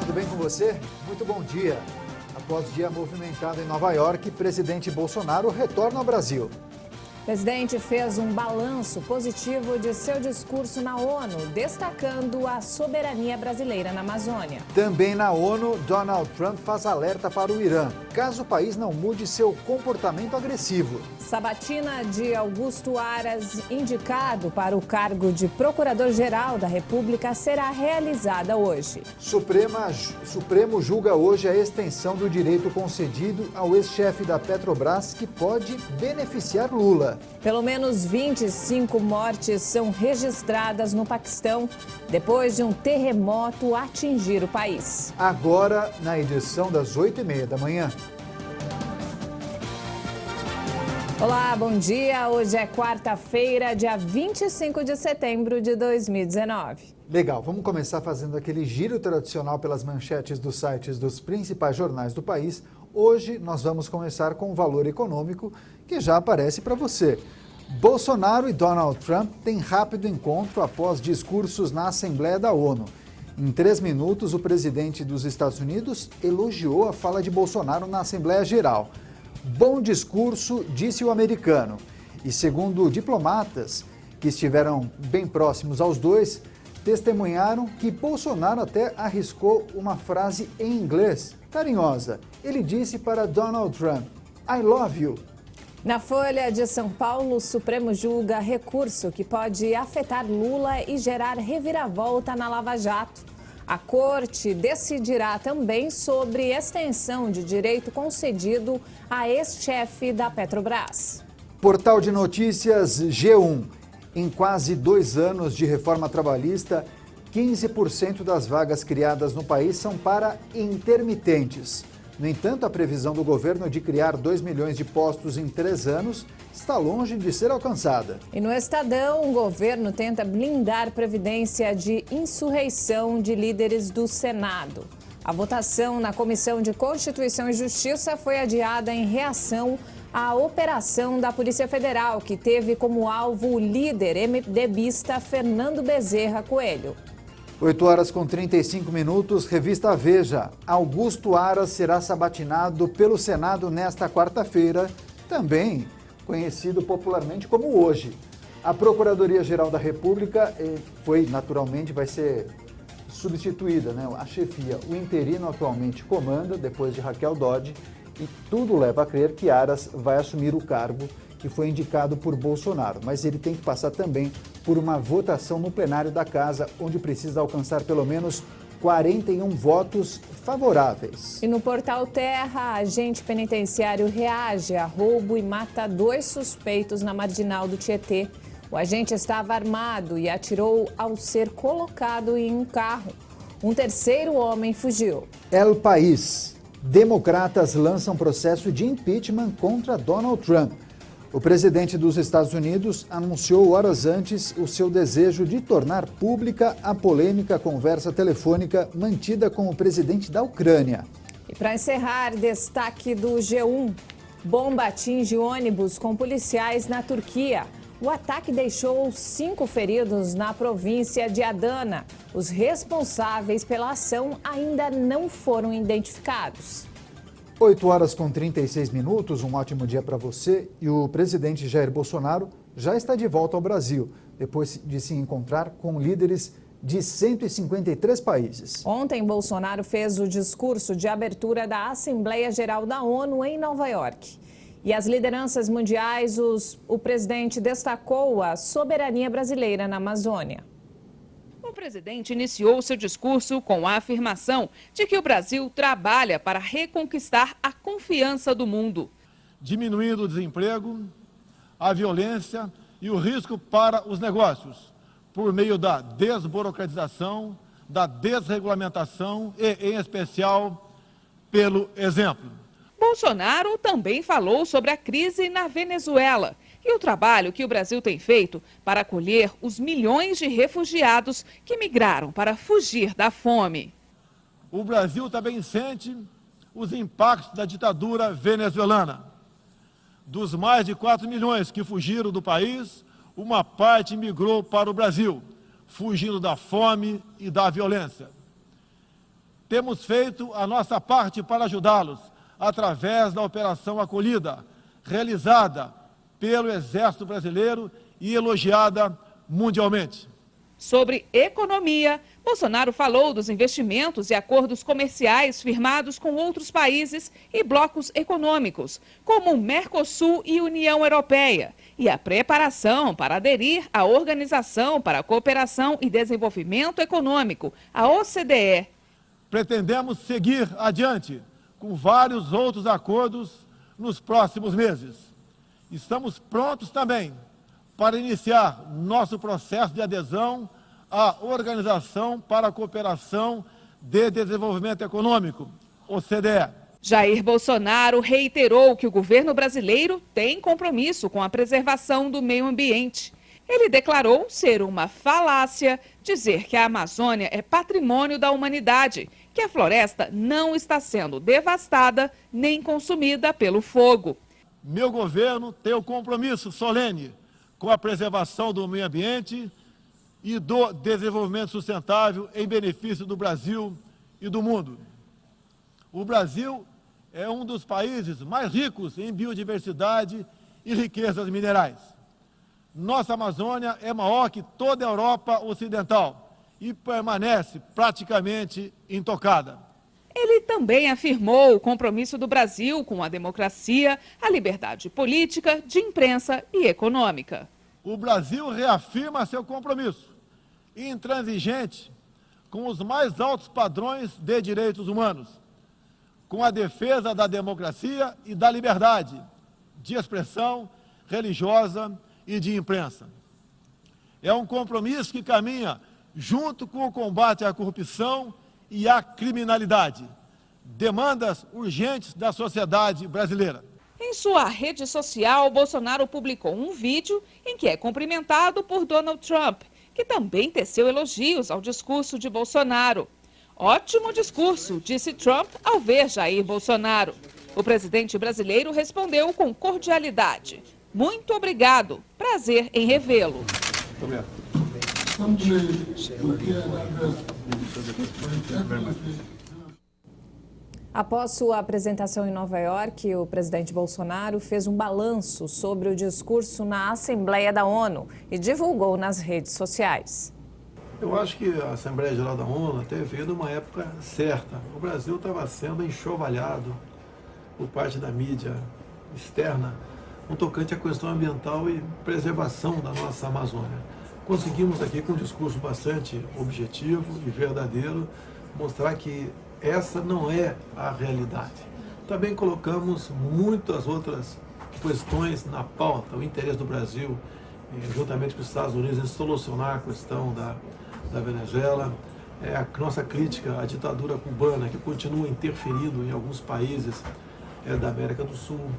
tudo bem com você? Muito bom dia. Após dia movimentado em Nova York, presidente Bolsonaro retorna ao Brasil. O presidente fez um balanço positivo de seu discurso na ONU, destacando a soberania brasileira na Amazônia. Também na ONU, Donald Trump faz alerta para o Irã, caso o país não mude seu comportamento agressivo. Sabatina de Augusto Aras, indicado para o cargo de Procurador-Geral da República, será realizada hoje. Supremo julga hoje a extensão do direito concedido ao ex-chefe da Petrobras, que pode beneficiar Lula. Pelo menos 25 mortes são registradas no Paquistão depois de um terremoto atingir o país. Agora, na edição das 8h30 da manhã. Olá, bom dia. Hoje é quarta-feira, dia 25 de setembro de 2019. Legal, vamos começar fazendo aquele giro tradicional pelas manchetes dos sites dos principais jornais do país. Hoje nós vamos começar com o valor econômico que já aparece para você. Bolsonaro e Donald Trump têm rápido encontro após discursos na Assembleia da ONU. Em 3 minutos, o presidente dos Estados Unidos elogiou a fala de Bolsonaro na Assembleia Geral. Bom discurso, disse o americano. E segundo diplomatas que estiveram bem próximos aos dois, testemunharam que Bolsonaro até arriscou uma frase em inglês, carinhosa. Ele disse para Donald Trump, I love you. Na Folha de São Paulo, o Supremo julga recurso que pode afetar Lula e gerar reviravolta na Lava Jato. A Corte decidirá também sobre extensão de direito concedido a ex-chefe da Petrobras. Portal de notícias G1. Em quase 2 anos de reforma trabalhista, 15% das vagas criadas no país são para intermitentes. No entanto, a previsão do governo de criar 2 milhões de postos em 3 anos está longe de ser alcançada. E no Estadão, o governo tenta blindar previdência de insurreição de líderes do Senado. A votação na Comissão de Constituição e Justiça foi adiada em reação à operação da Polícia Federal, que teve como alvo o líder MDBista Fernando Bezerra Coelho. 8h35, revista Veja. Augusto Aras será sabatinado pelo Senado nesta quarta-feira, também conhecido popularmente como hoje. A Procuradoria-Geral da República vai ser substituída, né? A chefia, o interino atualmente comanda, depois de Raquel Dodge, e tudo leva a crer que Aras vai assumir o cargo que foi indicado por Bolsonaro, mas ele tem que passar também por uma votação no plenário da Casa, onde precisa alcançar pelo menos 41 votos favoráveis. E no portal Terra, agente penitenciário reage a roubo e mata 2 suspeitos na marginal do Tietê. O agente estava armado e atirou ao ser colocado em um carro. Um terceiro homem fugiu. El País. Democratas lançam processo de impeachment contra Donald Trump. O presidente dos Estados Unidos anunciou horas antes o seu desejo de tornar pública a polêmica conversa telefônica mantida com o presidente da Ucrânia. E para encerrar, destaque do G1. Bomba atinge ônibus com policiais na Turquia. O ataque deixou 5 feridos na província de Adana. Os responsáveis pela ação ainda não foram identificados. 8h36, um ótimo dia para você. E o presidente Jair Bolsonaro já está de volta ao Brasil, depois de se encontrar com líderes de 153 países. Ontem, Bolsonaro fez o discurso de abertura da Assembleia Geral da ONU em Nova York. E as lideranças mundiais, o presidente destacou a soberania brasileira na Amazônia. O presidente iniciou seu discurso com a afirmação de que o Brasil trabalha para reconquistar a confiança do mundo. Diminuindo o desemprego, a violência e o risco para os negócios, por meio da desburocratização, da desregulamentação e, em especial, pelo exemplo. Bolsonaro também falou sobre a crise na Venezuela e o trabalho que o Brasil tem feito para acolher os milhões de refugiados que migraram para fugir da fome. O Brasil também sente os impactos da ditadura venezuelana. Dos mais de 4 milhões que fugiram do país, uma parte migrou para o Brasil, fugindo da fome e da violência. Temos feito a nossa parte para ajudá-los através da Operação Acolhida, realizada pelo Exército Brasileiro e elogiada mundialmente. Sobre economia, Bolsonaro falou dos investimentos e acordos comerciais firmados com outros países e blocos econômicos, como o Mercosul e União Europeia, e a preparação para aderir à Organização para a Cooperação e Desenvolvimento Econômico, a OCDE. Pretendemos seguir adiante com vários outros acordos nos próximos meses. Estamos prontos também para iniciar nosso processo de adesão à Organização para a Cooperação de Desenvolvimento Econômico, OCDE. Jair Bolsonaro reiterou que o governo brasileiro tem compromisso com a preservação do meio ambiente. Ele declarou ser uma falácia dizer que a Amazônia é patrimônio da humanidade, que a floresta não está sendo devastada nem consumida pelo fogo. Meu governo tem o compromisso solene com a preservação do meio ambiente e do desenvolvimento sustentável em benefício do Brasil e do mundo. O Brasil é um dos países mais ricos em biodiversidade e riquezas minerais. Nossa Amazônia é maior que toda a Europa Ocidental e permanece praticamente intocada. Ele também afirmou o compromisso do Brasil com a democracia, a liberdade política, de imprensa e econômica. O Brasil reafirma seu compromisso intransigente com os mais altos padrões de direitos humanos, com a defesa da democracia e da liberdade de expressão religiosa e de imprensa. É um compromisso que caminha junto com o combate à corrupção e à criminalidade, demandas urgentes da sociedade brasileira. Em sua rede social, Bolsonaro publicou um vídeo em que é cumprimentado por Donald Trump, que também teceu elogios ao discurso de Bolsonaro. Ótimo discurso, disse Trump ao ver Jair Bolsonaro. O presidente brasileiro respondeu com cordialidade. Muito obrigado, prazer em revê-lo. Após sua apresentação em Nova York, o presidente Bolsonaro fez um balanço sobre o discurso na Assembleia da ONU e divulgou nas redes sociais. Eu acho que a Assembleia Geral da ONU teve vindo uma época certa. O Brasil estava sendo enxovalhado por parte da mídia externa no tocante à questão ambiental e preservação da nossa Amazônia. Conseguimos aqui, com um discurso bastante objetivo e verdadeiro, mostrar que essa não é a realidade. Também colocamos muitas outras questões na pauta, o interesse do Brasil, juntamente com os Estados Unidos, em solucionar a questão da Venezuela, a nossa crítica à ditadura cubana, que continua interferindo em alguns países da América do Sul.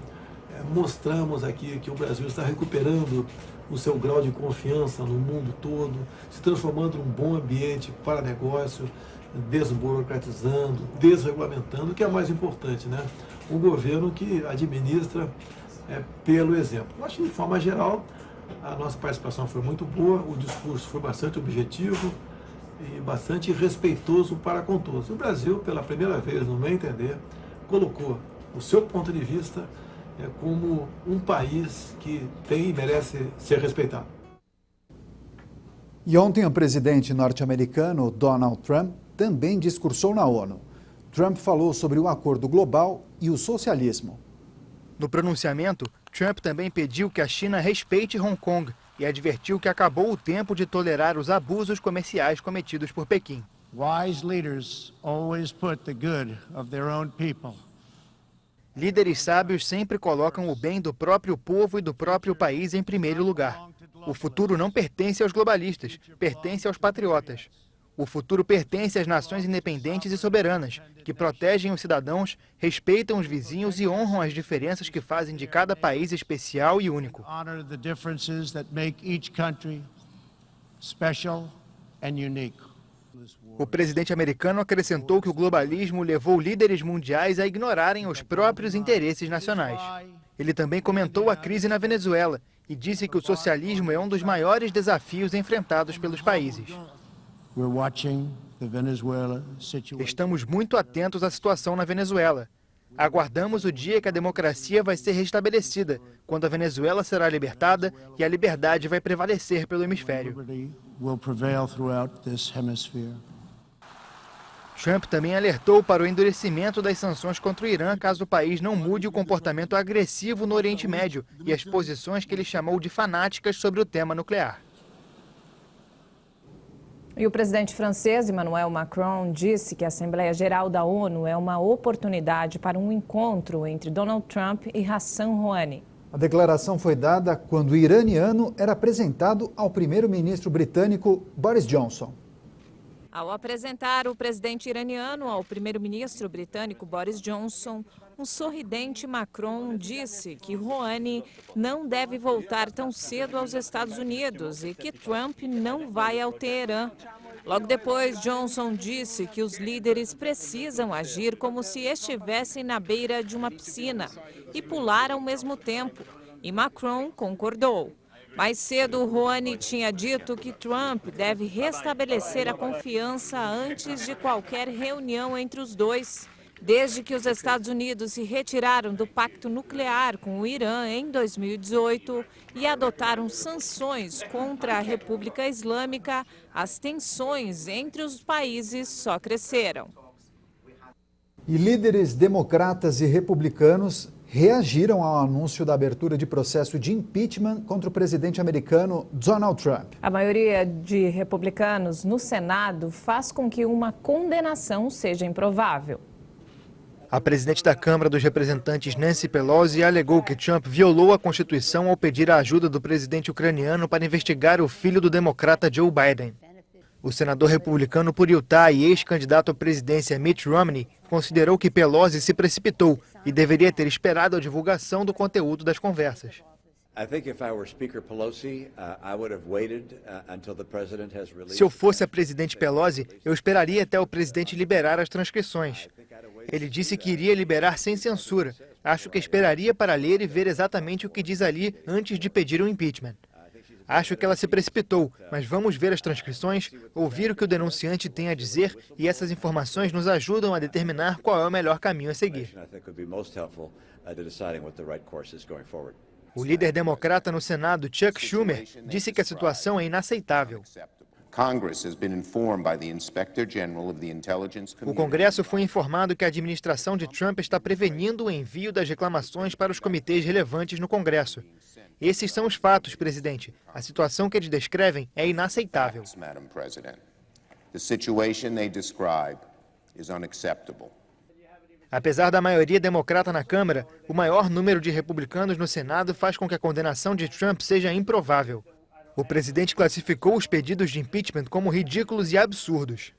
Mostramos aqui que o Brasil está recuperando o seu grau de confiança no mundo todo, se transformando num bom ambiente para negócio, desburocratizando, desregulamentando, o que é mais importante, né? Um governo que administra pelo exemplo. Eu acho que, de forma geral, a nossa participação foi muito boa, o discurso foi bastante objetivo e bastante respeitoso para com todos. O Brasil, pela primeira vez, no meu entender, colocou o seu ponto de vista como um país que tem e merece ser respeitado. E ontem o presidente norte-americano Donald Trump também discursou na ONU. Trump falou sobre o acordo global e o socialismo. No pronunciamento, Trump também pediu que a China respeite Hong Kong e advertiu que acabou o tempo de tolerar os abusos comerciais cometidos por Pequim. Wise leaders always put the good of their own people. Líderes sábios sempre colocam o bem do próprio povo e do próprio país em primeiro lugar. O futuro não pertence aos globalistas, pertence aos patriotas. O futuro pertence às nações independentes e soberanas, que protegem os cidadãos, respeitam os vizinhos e honram as diferenças que fazem de cada país especial e único. Honor the differences that make each country special and unique. O presidente americano acrescentou que o globalismo levou líderes mundiais a ignorarem os próprios interesses nacionais. Ele também comentou a crise na Venezuela e disse que o socialismo é um dos maiores desafios enfrentados pelos países. We're watching the Venezuela situation. Estamos muito atentos à situação na Venezuela. Aguardamos o dia que a democracia vai ser restabelecida, quando a Venezuela será libertada e a liberdade vai prevalecer pelo hemisfério. Liberty will prevail throughout this hemisphere. Trump também alertou para o endurecimento das sanções contra o Irã caso o país não mude o comportamento agressivo no Oriente Médio e as posições que ele chamou de fanáticas sobre o tema nuclear. E o presidente francês Emmanuel Macron disse que a Assembleia Geral da ONU é uma oportunidade para um encontro entre Donald Trump e Hassan Rouhani. A declaração foi dada quando o iraniano era apresentado ao primeiro-ministro britânico Boris Johnson. Ao apresentar o presidente iraniano ao primeiro-ministro britânico Boris Johnson, um sorridente Macron disse que Rouhani não deve voltar tão cedo aos Estados Unidos e que Trump não vai ao Teherã. Logo depois, Johnson disse que os líderes precisam agir como se estivessem na beira de uma piscina e pular ao mesmo tempo. E Macron concordou. Mais cedo, Rouhani tinha dito que Trump deve restabelecer a confiança antes de qualquer reunião entre os dois. Desde que os Estados Unidos se retiraram do pacto nuclear com o Irã em 2018 e adotaram sanções contra a República Islâmica, as tensões entre os países só cresceram. E líderes democratas e republicanos reagiram ao anúncio da abertura de processo de impeachment contra o presidente americano Donald Trump. A maioria de republicanos no Senado faz com que uma condenação seja improvável. A presidente da Câmara dos Representantes, Nancy Pelosi, alegou que Trump violou a Constituição ao pedir a ajuda do presidente ucraniano para investigar o filho do democrata Joe Biden. O senador republicano por Utah e ex-candidato à presidência Mitt Romney considerou que Pelosi se precipitou e deveria ter esperado a divulgação do conteúdo das conversas. Se eu fosse a presidente Pelosi, eu esperaria até o presidente liberar as transcrições. Ele disse que iria liberar sem censura. Acho que esperaria para ler e ver exatamente o que diz ali antes de pedir o impeachment. Acho que ela se precipitou, mas vamos ver as transcrições, ouvir o que o denunciante tem a dizer e essas informações nos ajudam a determinar qual é o melhor caminho a seguir. O líder democrata no Senado, Chuck Schumer, disse que a situação é inaceitável. O Congresso foi informado que a administração de Trump está prevenindo o envio das reclamações para os comitês relevantes no Congresso. Esses são os fatos, presidente. A situação que eles descrevem é inaceitável. Apesar da maioria democrata na Câmara, o maior número de republicanos no Senado faz com que a condenação de Trump seja improvável. O presidente classificou os pedidos de impeachment como ridículos e absurdos.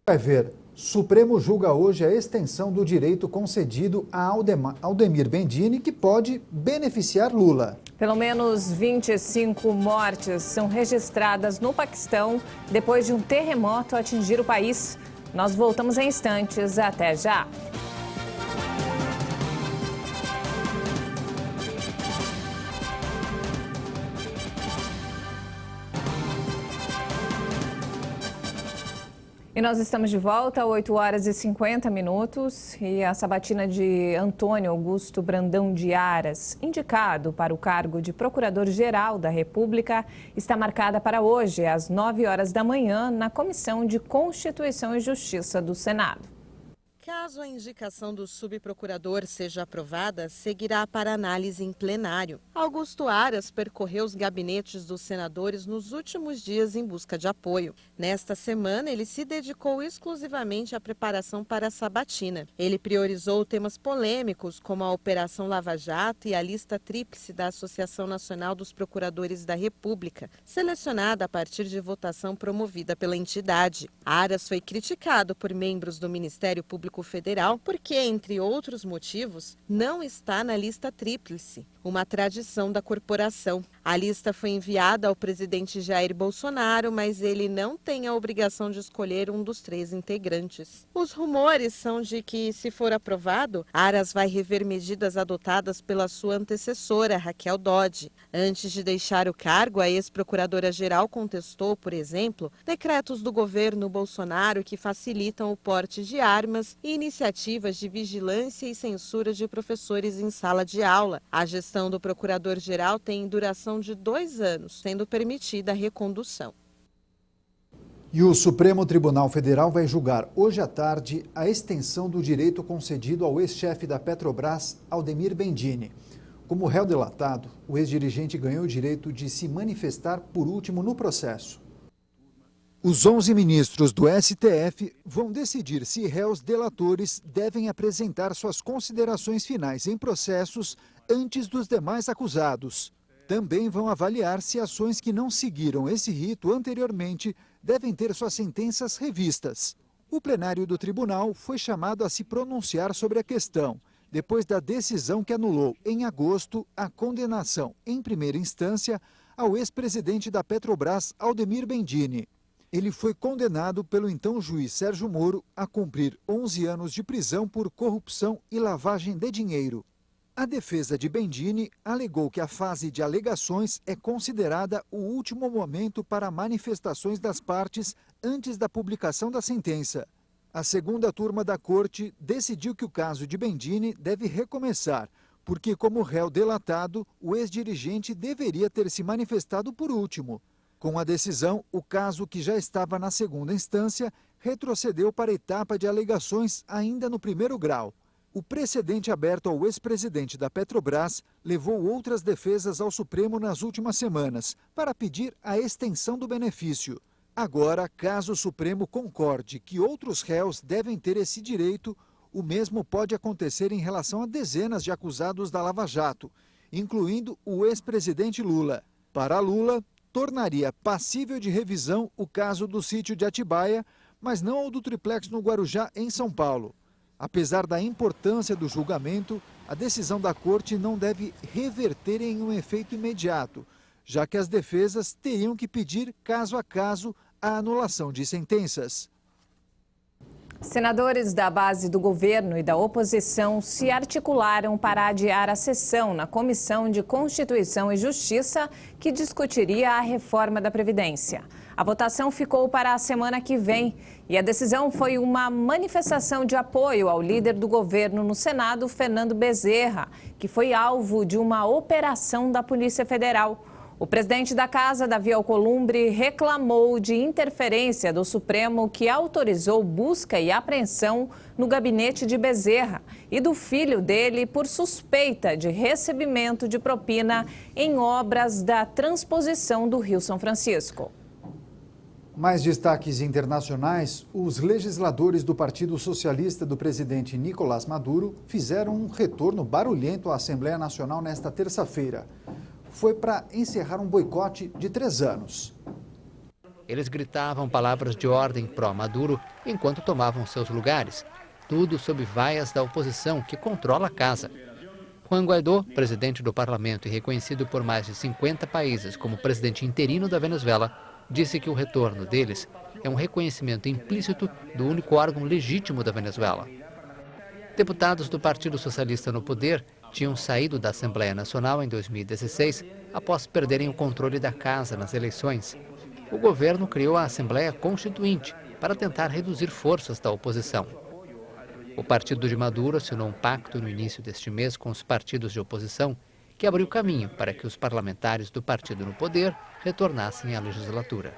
Vai ver, Supremo julga hoje a extensão do direito concedido a Aldemir Bendini, que pode beneficiar Lula. Pelo menos 25 mortes são registradas no Paquistão depois de um terremoto atingir o país. Nós voltamos em instantes. Até já! E nós estamos de volta, 8 horas e 50 minutos, e a sabatina de Antônio Augusto Brandão de Aras, indicado para o cargo de Procurador-Geral da República, está marcada para hoje, às 9 horas da manhã, na Comissão de Constituição e Justiça do Senado. Caso a indicação do subprocurador seja aprovada, seguirá para análise em plenário. Augusto Aras percorreu os gabinetes dos senadores nos últimos dias em busca de apoio. Nesta semana, ele se dedicou exclusivamente à preparação para a sabatina. Ele priorizou temas polêmicos, como a Operação Lava Jato e a lista tríplice da Associação Nacional dos Procuradores da República, selecionada a partir de votação promovida pela entidade. Aras foi criticado por membros do Ministério Público Federal porque, entre outros motivos, não está na lista tríplice, uma tradição da corporação. A lista foi enviada ao presidente Jair Bolsonaro, mas ele não tem a obrigação de escolher um dos 3 integrantes. Os rumores são de que, se for aprovado, Aras vai rever medidas adotadas pela sua antecessora, Raquel Dodge. Antes de deixar o cargo, a ex-procuradora-geral contestou, por exemplo, decretos do governo Bolsonaro que facilitam o porte de armas e iniciativas de vigilância e censura de professores em sala de aula. A gestão do procurador-geral tem duração de 2 anos, sendo permitida a recondução. E o Supremo Tribunal Federal vai julgar hoje à tarde a extensão do direito concedido ao ex-chefe da Petrobras, Aldemir Bendini. Como réu delatado, o ex-dirigente ganhou o direito de se manifestar por último no processo. Os 11 ministros do STF vão decidir se réus delatores devem apresentar suas considerações finais em processos antes dos demais acusados. Também vão avaliar se ações que não seguiram esse rito anteriormente devem ter suas sentenças revistas. O plenário do tribunal foi chamado a se pronunciar sobre a questão, depois da decisão que anulou, em agosto, a condenação, em primeira instância, ao ex-presidente da Petrobras, Aldemir Bendini. Ele foi condenado pelo então juiz Sérgio Moro a cumprir 11 anos de prisão por corrupção e lavagem de dinheiro. A defesa de Bendini alegou que a fase de alegações é considerada o último momento para manifestações das partes antes da publicação da sentença. A segunda turma da corte decidiu que o caso de Bendini deve recomeçar, porque, como réu delatado, o ex-dirigente deveria ter se manifestado por último. Com a decisão, o caso, que já estava na segunda instância, retrocedeu para a etapa de alegações ainda no primeiro grau. O precedente aberto ao ex-presidente da Petrobras levou outras defesas ao Supremo nas últimas semanas para pedir a extensão do benefício. Agora, caso o Supremo concorde que outros réus devem ter esse direito, o mesmo pode acontecer em relação a dezenas de acusados da Lava Jato, incluindo o ex-presidente Lula. Para Lula, tornaria passível de revisão o caso do sítio de Atibaia, mas não o do triplex no Guarujá, em São Paulo. Apesar da importância do julgamento, a decisão da corte não deve reverter em um efeito imediato, já que as defesas teriam que pedir, caso a caso, a anulação de sentenças. Senadores da base do governo e da oposição se articularam para adiar a sessão na Comissão de Constituição e Justiça, que discutiria a reforma da Previdência. A votação ficou para a semana que vem e a decisão foi uma manifestação de apoio ao líder do governo no Senado, Fernando Bezerra, que foi alvo de uma operação da Polícia Federal. O presidente da Casa, Davi Alcolumbre, reclamou de interferência do Supremo, que autorizou busca e apreensão no gabinete de Bezerra e do filho dele por suspeita de recebimento de propina em obras da transposição do Rio São Francisco. Mais destaques internacionais: os legisladores do Partido Socialista do presidente Nicolás Maduro fizeram um retorno barulhento à Assembleia Nacional nesta terça-feira. Foi para encerrar um boicote de 3 anos. Eles gritavam palavras de ordem pró-Maduro enquanto tomavam seus lugares. Tudo sob vaias da oposição, que controla a casa. Juan Guaidó, presidente do parlamento e reconhecido por mais de 50 países como presidente interino da Venezuela, disse que o retorno deles é um reconhecimento implícito do único órgão legítimo da Venezuela. Deputados do Partido Socialista no poder tinham saído da Assembleia Nacional em 2016 após perderem o controle da casa nas eleições. O governo criou a Assembleia Constituinte para tentar reduzir forças da oposição. O partido de Maduro assinou um pacto no início deste mês com os partidos de oposição que abriu caminho para que os parlamentares do partido no poder retornassem à legislatura.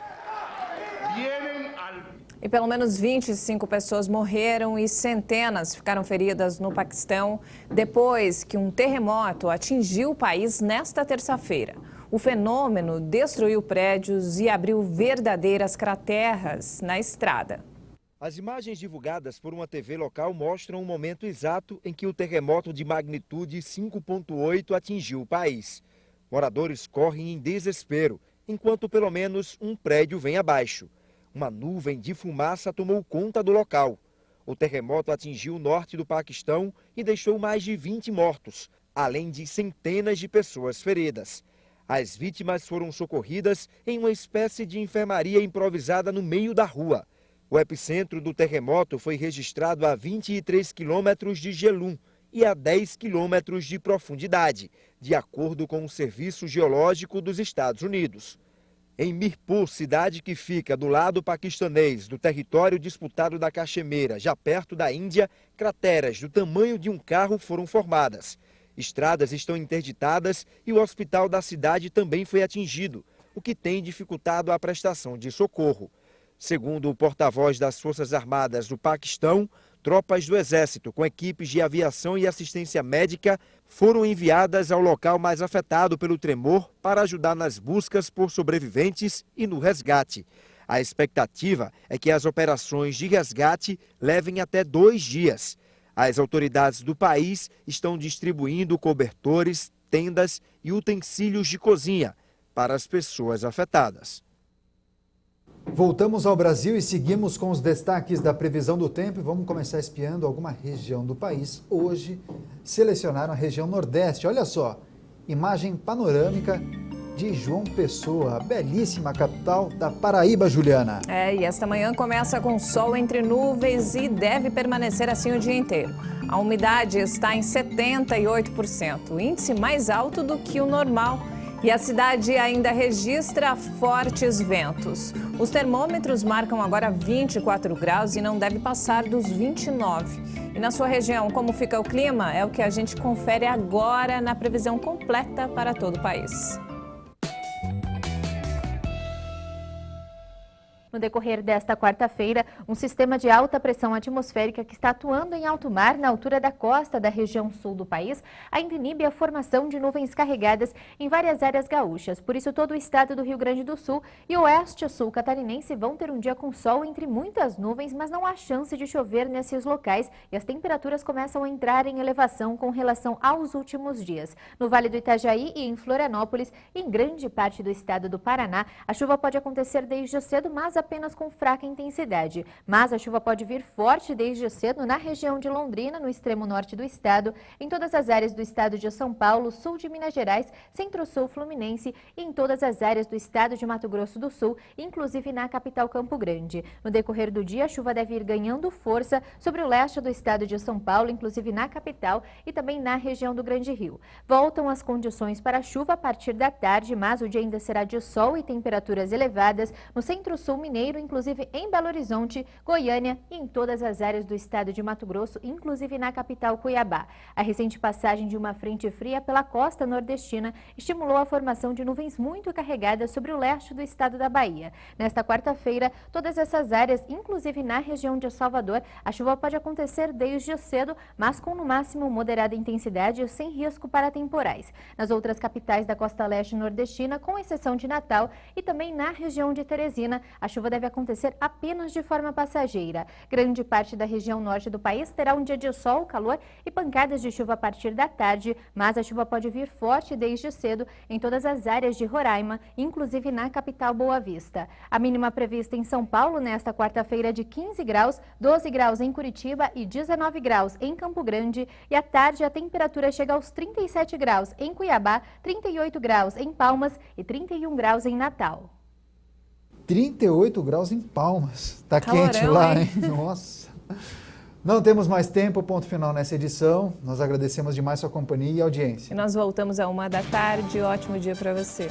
E pelo menos 25 pessoas morreram e centenas ficaram feridas no Paquistão depois que um terremoto atingiu o país nesta terça-feira. O fenômeno destruiu prédios e abriu verdadeiras crateras na estrada. As imagens divulgadas por uma TV local mostram o momento exato em que o terremoto de magnitude 5,8 atingiu o país. Moradores correm em desespero, enquanto pelo menos um prédio vem abaixo. Uma nuvem de fumaça tomou conta do local. O terremoto atingiu o norte do Paquistão e deixou mais de 20 mortos, além de centenas de pessoas feridas. As vítimas foram socorridas em uma espécie de enfermaria improvisada no meio da rua. O epicentro do terremoto foi registrado a 23 quilômetros de Gelum e a 10 quilômetros de profundidade, de acordo com o Serviço Geológico dos Estados Unidos. Em Mirpur, cidade que fica do lado paquistanês do território disputado da Caxemira, já perto da Índia, crateras do tamanho de um carro foram formadas. Estradas estão interditadas e o hospital da cidade também foi atingido, o que tem dificultado a prestação de socorro. Segundo o porta-voz das Forças Armadas do Paquistão, tropas do Exército com equipes de aviação e assistência médica foram enviadas ao local mais afetado pelo tremor para ajudar nas buscas por sobreviventes e no resgate. A expectativa é que as operações de resgate levem até 2 dias. As autoridades do país estão distribuindo cobertores, tendas e utensílios de cozinha para as pessoas afetadas. Voltamos ao Brasil e seguimos com os destaques da previsão do tempo e vamos começar espiando alguma região do país. Hoje, selecionaram a região Nordeste. Olha só, imagem panorâmica de João Pessoa, a belíssima capital da Paraíba, Juliana. E esta manhã começa com sol entre nuvens e deve permanecer assim o dia inteiro. A umidade está em 78%, o índice mais alto do que o normal. E a cidade ainda registra fortes ventos. Os termômetros marcam agora 24 graus e não deve passar dos 29. E na sua região, como fica o clima? É o que a gente confere agora na previsão completa para todo o país. No decorrer desta quarta-feira, um sistema de alta pressão atmosférica que está atuando em alto mar na altura da costa da região sul do país ainda inibe a formação de nuvens carregadas em várias áreas gaúchas. Por isso, todo o estado do Rio Grande do Sul e oeste sul catarinense vão ter um dia com sol entre muitas nuvens, mas não há chance de chover nesses locais e as temperaturas começam a entrar em elevação com relação aos últimos dias. No Vale do Itajaí e em Florianópolis, e em grande parte do estado do Paraná, a chuva pode acontecer desde cedo, mas apenas com fraca intensidade. Mas a chuva pode vir forte desde cedo na região de Londrina, no extremo norte do estado, em todas as áreas do estado de São Paulo, sul de Minas Gerais, centro-sul fluminense e em todas as áreas do estado de Mato Grosso do Sul, inclusive na capital Campo Grande. No decorrer do dia, a chuva deve ir ganhando força sobre o leste do estado de São Paulo, inclusive na capital e também na região do Grande Rio. Voltam as condições para a chuva a partir da tarde, mas o dia ainda será de sol e temperaturas elevadas no centro-sul mineiro, inclusive em Belo Horizonte, Goiânia e em todas as áreas do estado de Mato Grosso, inclusive na capital Cuiabá. A recente passagem de uma frente fria pela costa nordestina estimulou a formação de nuvens muito carregadas sobre o leste do estado da Bahia. Nesta quarta-feira, todas essas áreas, inclusive na região de Salvador, a chuva pode acontecer desde cedo, mas com no máximo moderada intensidade e sem risco para temporais. Nas outras capitais da costa leste nordestina, com exceção de Natal e também na região de Teresina, a chuva deve acontecer apenas de forma passageira. Grande parte da região norte do país terá um dia de sol, calor e pancadas de chuva a partir da tarde, mas a chuva pode vir forte desde cedo em todas as áreas de Roraima, inclusive na capital Boa Vista. A mínima prevista em São Paulo nesta quarta-feira é de 15 graus, 12 graus em Curitiba e 19 graus em Campo Grande, e à tarde a temperatura chega aos 37 graus em Cuiabá, 38 graus em Palmas e 31 graus em Natal. 38 graus em Palmas. Tá Calorão, quente lá, hein? Nossa. Não temos mais tempo, ponto final nessa edição. Nós agradecemos demais sua companhia e audiência. E nós voltamos à 1h da tarde. Ótimo dia para você.